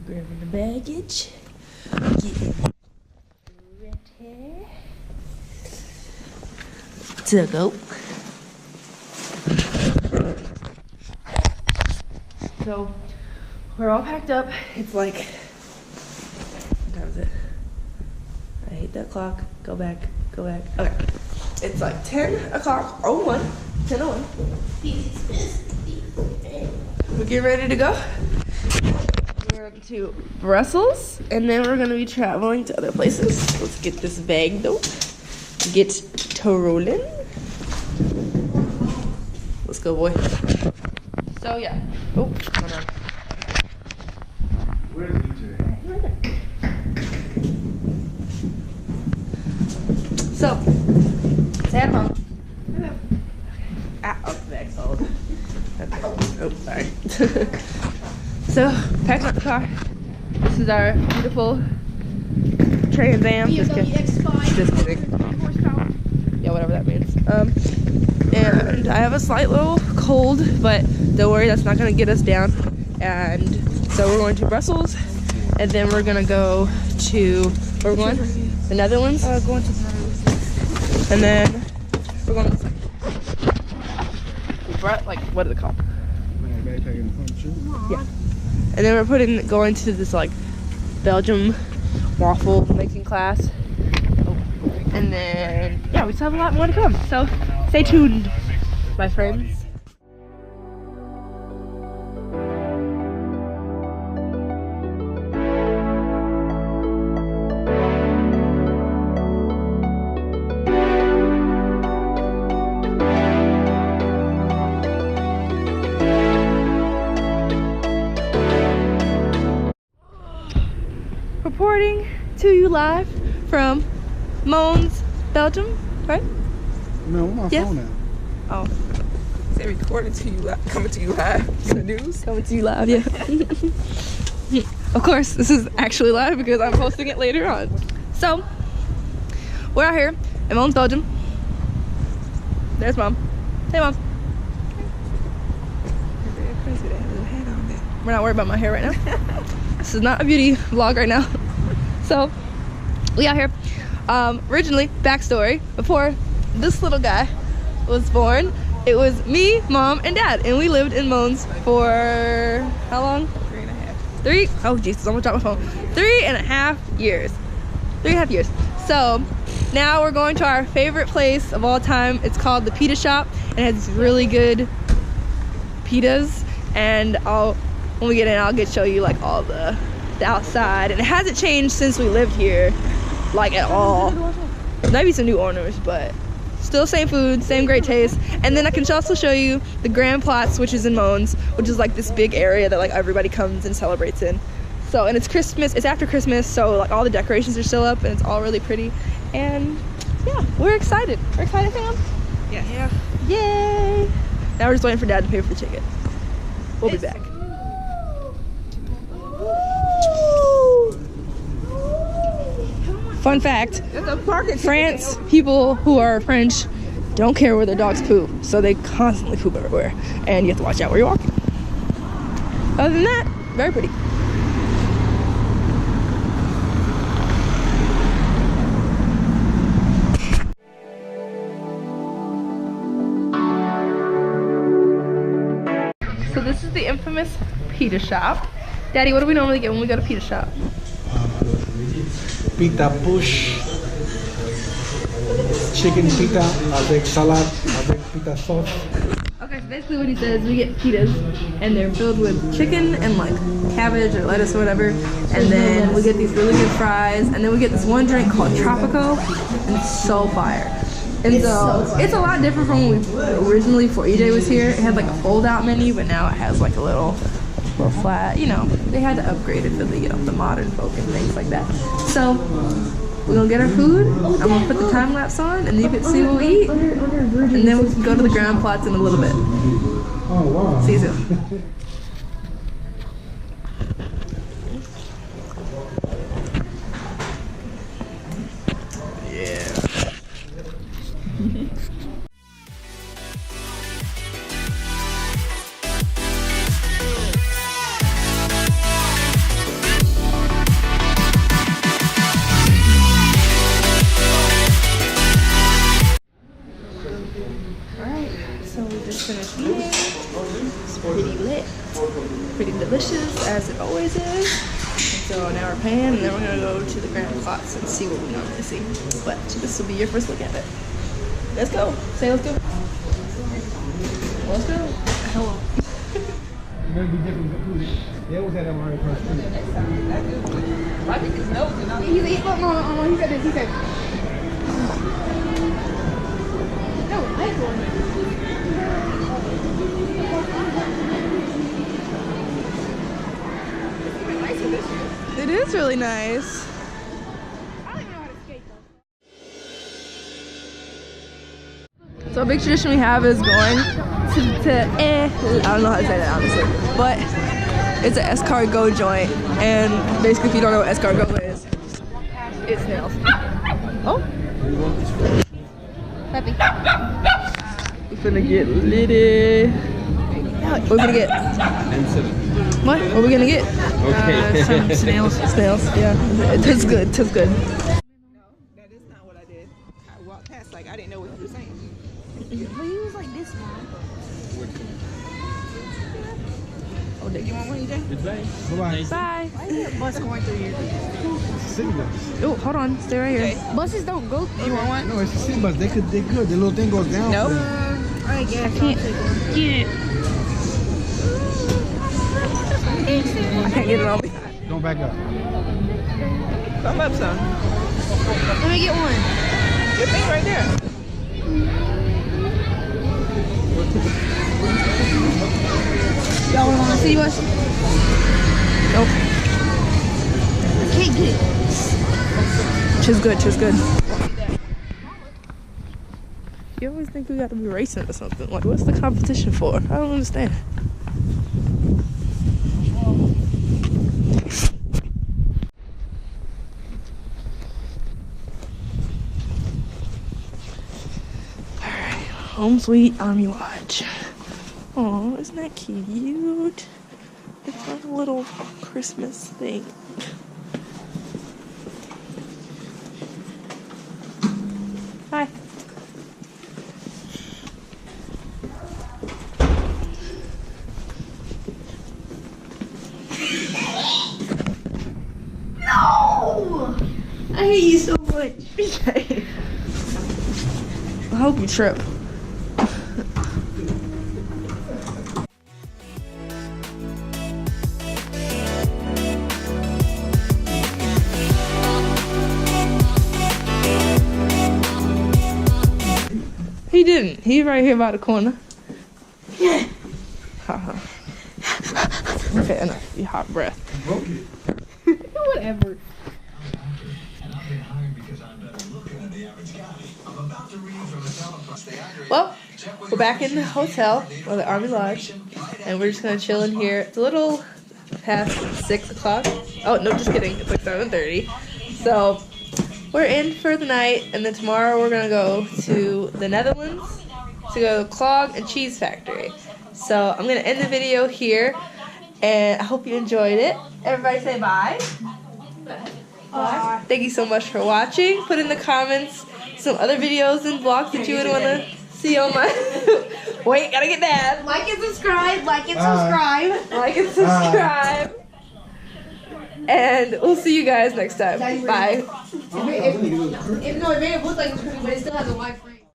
Grabbing the baggage. Getting ready to go. So we're all packed up. It's like, what time is it? I hate that clock. Go back. Okay. It's like 10 o'clock. 10:01. We're getting ready to go. We're going to Brussels, and then we're going to be traveling to other places. Let's get this bag though. Get to rolling. Let's go, boy. So yeah. Oh, hold on. Where's DJ? So, say hi to Mom. Hello. Ah, oh, the bag's old. Okay. Oh, sorry. So, packing up the car. This is our beautiful Trans Am. Just kidding. Yeah, whatever that means. And I have a slight little cold, but don't worry, that's not gonna get us down. And so we're going to Brussels, and then we're gonna go to, where we're going? The Netherlands? Going to the Netherlands. And then we're going to, we brought, like, what is it called? Yeah. And then we're going to this, like, Belgium waffle making class. And then, yeah, we still have a lot more to come. So stay tuned, my friends. Reporting to you live from Mons, Belgium, right? No, I'm on my phone now. Oh. Say recording to you, coming to you live. The news. Coming to you live, yeah. Of course, this is actually live because I'm posting it later on. So, we're out here in Mons, Belgium. There's Mom. Hey, Mom. We're not worried about my hair right now. This is not a beauty vlog right now. So, we out here. Originally, backstory, before this little guy was born, it was me, Mom, and Dad, and we lived in Mons for how long? 3.5. Oh Jesus, I'm gonna drop my phone. 3.5 years. 3.5 years. So now we're going to our favorite place of all time. It's called the Pita Shop, and it has really good pitas. And when we get in, I'll show you like all the outside, and it hasn't changed since we lived here, like at all. Maybe some new owners, but still same food, same great taste. And then I can also show you the Grand Platz, which is in Mons, which is like this big area that like everybody comes and celebrates in. So, and it's Christmas, it's after Christmas, so like all the decorations are still up and it's all really pretty. And yeah, we're excited. We're excited, fam? Yeah. Yay! Now we're just waiting for Dad to pay for the ticket. We'll be back. Fun fact, France, people who are French don't care where their dogs poo, so they constantly poop everywhere, and you have to watch out where you're walking. Other than that, very pretty. So this is the infamous pita shop. Daddy, what do we normally get when we go to pita shop? Pita push, chicken pita avec salad, avec pita sauce. Okay, so basically what he says, we get pitas, and they're filled with chicken and like cabbage or lettuce or whatever, and then we get these really good fries, and then we get this one drink called Tropico, and it's so fire. And so it's a lot different from when we originally, before EJ was here. It had like a fold-out menu, but now it has like a little flat. You know, they had to upgrade it for the the modern folk and things like that. So we're gonna get our food. I'm gonna put the time lapse on, and you can see what we eat, and then we can go to the Grand Platz in a little bit. Oh wow! See you soon. Pretty delicious as it always is. And so now we're paying, and then we're gonna go to the Grand Plots and see what we normally see. But this will be your first look at it. Let's go. Say let's go. Let's go. Hello. It's gonna be different food. They always had that Mario Kart too. I think it's no. He said this. He said. No, nice one. It is really nice. I don't even know how to skate though. So a big tradition we have is going to I don't know how to say that honestly, but it's an escargot joint, and basically if you don't know what escargot is, it's snails. Oh. Peppy. We're finna get litty. What are we gonna get? What? What are we gonna get? Okay. Some snails. Snails, yeah. It tastes good. It tastes good. No, that is not what I did. I walked past like I didn't know what you were saying. But he was like this one. Oh, did you want one, EJ? Bye. Bye. Why is there a bus going through here? City bus. Oh, hold on. Stay right here. Okay. Buses don't go. You want one? No, it's a city bus. They could. The little thing goes down. No. I can't get it. I can't get it on me. Don't back up. Come up some. Let me get one. Your thing right there. Y'all want to see bus? Nope. I can't get it. She's good. She's good. You always think we got to be racing or something. Like, what's the competition for? I don't understand. Alright, home sweet Army Lodge. Oh, isn't that cute? It's like a little Christmas thing. Hi. No! I hate you so much. I hope you trip. He didn't. He right here by the corner. Yeah. Okay, enough. You hot breath. Broke it. Whatever. Well, we're back in the hotel or the Army Lodge, and we're just gonna chill in here. It's a little past 6 o'clock. Oh no, just kidding. It's like 7:30. So we're in for the night, and then tomorrow we're gonna go to the Netherlands to go to the Clog and Cheese Factory. So I'm gonna end the video here, and I hope you enjoyed it. Everybody say bye. Bye. Thank you so much for watching. Put in the comments some other videos and vlogs that you would want to see on my... Wait, gotta get that. Like and subscribe, like and subscribe. Like and subscribe. And we'll see you guys next time. Bye. It made it look like it's pretty, but it still has a white frame.